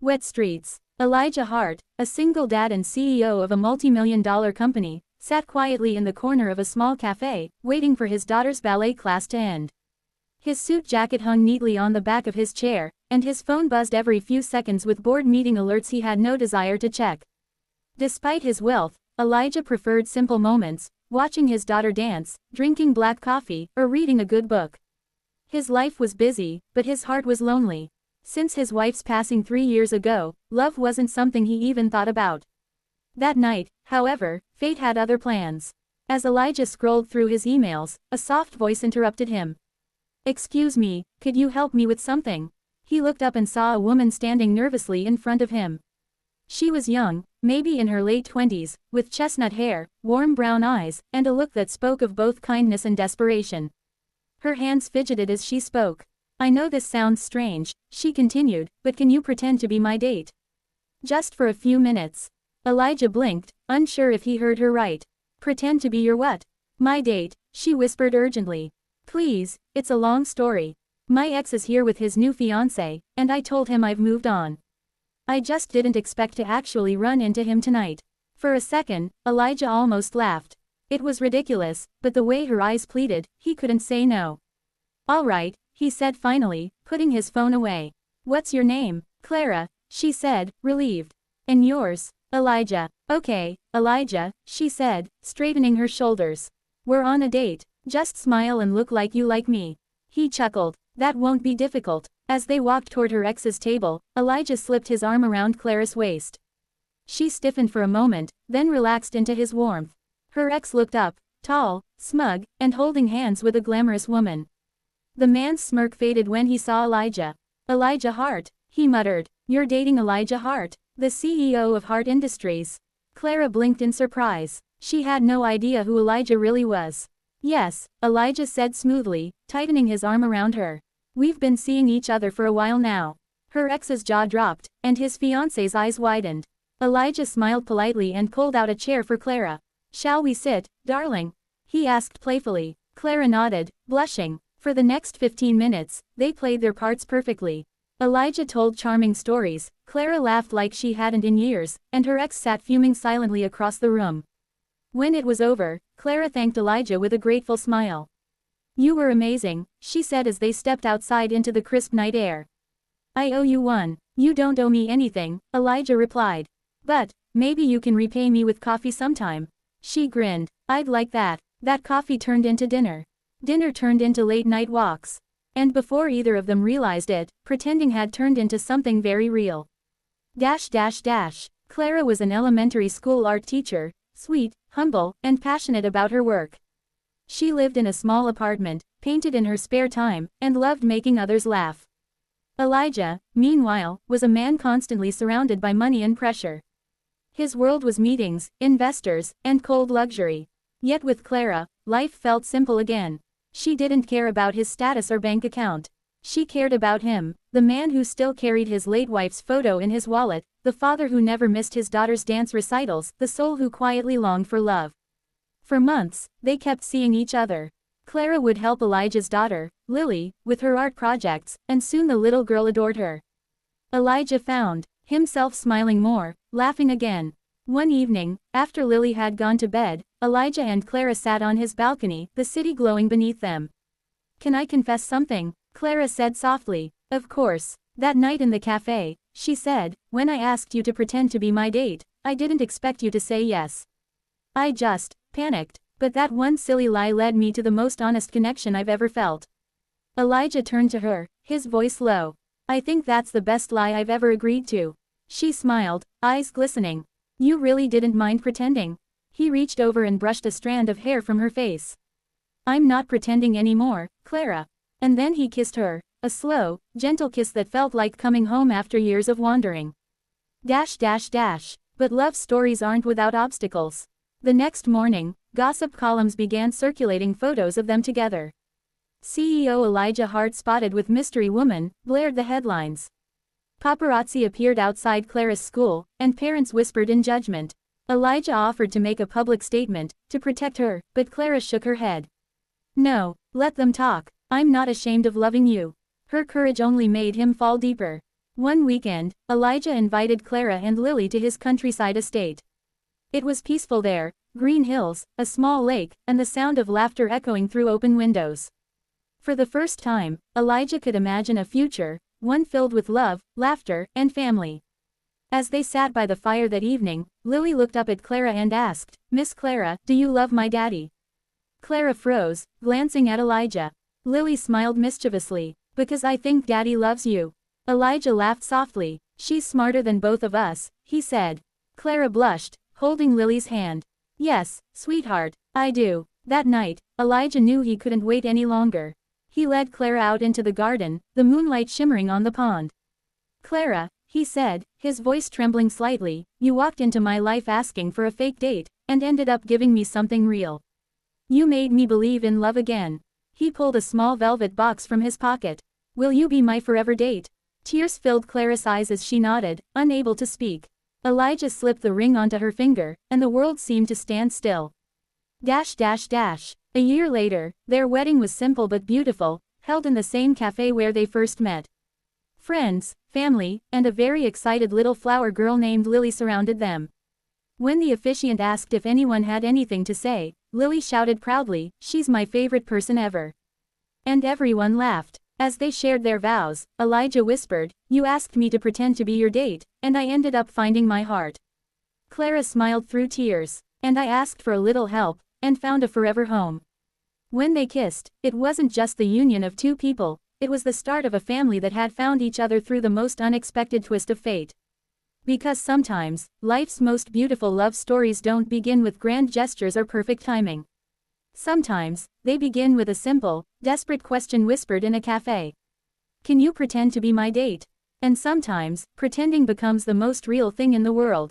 Wet streets. Elijah Hart, a single dad and CEO of a multi-million-dollar company, sat quietly in the corner of a small café, waiting for his daughter's ballet class to end. His suit jacket hung neatly on the back of his chair, and his phone buzzed every few seconds with board meeting alerts he had no desire to check. Despite his wealth, Elijah preferred simple moments, watching his daughter dance, drinking black coffee, or reading a good book. His life was busy, but his heart was lonely. Since his wife's passing 3 years ago, love wasn't something he even thought about. That night, however, fate had other plans. As Elijah scrolled through his emails, a soft voice interrupted him. "Excuse me, could you help me with something?" He looked up and saw a woman standing nervously in front of him. She was young, maybe in her late 20s, with chestnut hair, warm brown eyes, and a look that spoke of both kindness and desperation. Her hands fidgeted as she spoke. "I know this sounds strange," she continued, "but can you pretend to be my date? Just for a few minutes." Elijah blinked, unsure if he heard her right. "Pretend to be your what?" "My date," she whispered urgently. "Please, it's a long story. My ex is here with his new fiancé, and I told him I've moved on. I just didn't expect to actually run into him tonight." For a second, Elijah almost laughed. It was ridiculous, but the way her eyes pleaded, he couldn't say no. "All right," he said finally, putting his phone away. "What's your name?" "Clara," she said, relieved. "And yours?" "Elijah." "Okay, Elijah," she said, straightening her shoulders. "We're on a date. Just smile and look like you like me." He chuckled. "That won't be difficult." As they walked toward her ex's table, Elijah slipped his arm around Clara's waist. She stiffened for a moment, then relaxed into his warmth. Her ex looked up, tall, smug, and holding hands with a glamorous woman. The man's smirk faded when he saw Elijah. "Elijah Hart," he muttered. "You're dating Elijah Hart, the CEO of Hart Industries." Clara blinked in surprise. She had no idea who Elijah really was. "Yes," Elijah said smoothly, tightening his arm around her. "We've been seeing each other for a while now." Her ex's jaw dropped, and his fiancé's eyes widened. Elijah smiled politely and pulled out a chair for Clara. "Shall we sit, darling?" he asked playfully. Clara nodded, blushing. For the next 15 minutes, they played their parts perfectly. Elijah told charming stories, Clara laughed like she hadn't in years, and her ex sat fuming silently across the room. When it was over, Clara thanked Elijah with a grateful smile. "You were amazing," she said as they stepped outside into the crisp night air. "I owe you one." "You don't owe me anything," Elijah replied. "But, maybe you can repay me with coffee sometime." She grinned. "I'd like that." That coffee turned into dinner. Dinner turned into late-night walks. And before either of them realized it, pretending had turned into something very real. Clara was an elementary school art teacher, sweet, humble, and passionate about her work. She lived in a small apartment, painted in her spare time, and loved making others laugh. Elijah, meanwhile, was a man constantly surrounded by money and pressure. His world was meetings, investors, and cold luxury. Yet with Clara, life felt simple again. She didn't care about his status or bank account. She cared about him, the man who still carried his late wife's photo in his wallet, the father who never missed his daughter's dance recitals, the soul who quietly longed for love. For months, they kept seeing each other. Clara would help Elijah's daughter, Lily, with her art projects, and soon the little girl adored her. Elijah found himself smiling more, laughing again. One evening, after Lily had gone to bed, Elijah and Clara sat on his balcony, the city glowing beneath them. "Can I confess something?" Clara said softly. "Of course. That night in the café," she said, "when I asked you to pretend to be my date, I didn't expect you to say yes. I just panicked, but that one silly lie led me to the most honest connection I've ever felt." Elijah turned to her, his voice low. "I think that's the best lie I've ever agreed to." She smiled, eyes glistening. "You really didn't mind pretending?" He reached over and brushed a strand of hair from her face. "I'm not pretending anymore, Clara." And then he kissed her, a slow, gentle kiss that felt like coming home after years of wandering. But love stories aren't without obstacles. The next morning, gossip columns began circulating photos of them together. "CEO Elijah Hart spotted with mystery woman," blared the headlines. Paparazzi appeared outside Clara's school, and parents whispered in judgment. Elijah offered to make a public statement, to protect her, but Clara shook her head. "No, let them talk. I'm not ashamed of loving you." Her courage only made him fall deeper. One weekend, Elijah invited Clara and Lily to his countryside estate. It was peaceful there, green hills, a small lake, and the sound of laughter echoing through open windows. For the first time, Elijah could imagine a future, one filled with love, laughter, and family. As they sat by the fire that evening, Lily looked up at Clara and asked, "Miss Clara, do you love my daddy?" Clara froze, glancing at Elijah. Lily smiled mischievously, "Because I think daddy loves you." Elijah laughed softly. "She's smarter than both of us," he said. Clara blushed, holding Lily's hand. "Yes, sweetheart, I do." That night, Elijah knew he couldn't wait any longer. He led Clara out into the garden, the moonlight shimmering on the pond. "Clara," he said, his voice trembling slightly, "you walked into my life asking for a fake date, and ended up giving me something real. You made me believe in love again." He pulled a small velvet box from his pocket. "Will you be my forever date?" Tears filled Clara's eyes as she nodded, unable to speak. Elijah slipped the ring onto her finger, and the world seemed to stand still. A year later, their wedding was simple but beautiful, held in the same café where they first met. Friends, family, and a very excited little flower girl named Lily surrounded them. When the officiant asked if anyone had anything to say, Lily shouted proudly, "She's my favorite person ever." And everyone laughed. As they shared their vows, Elijah whispered, "You asked me to pretend to be your date, and I ended up finding my heart." Clara smiled through tears. "And I asked for a little help, and found a forever home." When they kissed, it wasn't just the union of two people, it was the start of a family that had found each other through the most unexpected twist of fate. Because sometimes, life's most beautiful love stories don't begin with grand gestures or perfect timing. Sometimes, they begin with a simple, desperate question whispered in a cafe. "Can you pretend to be my date?" And sometimes, pretending becomes the most real thing in the world.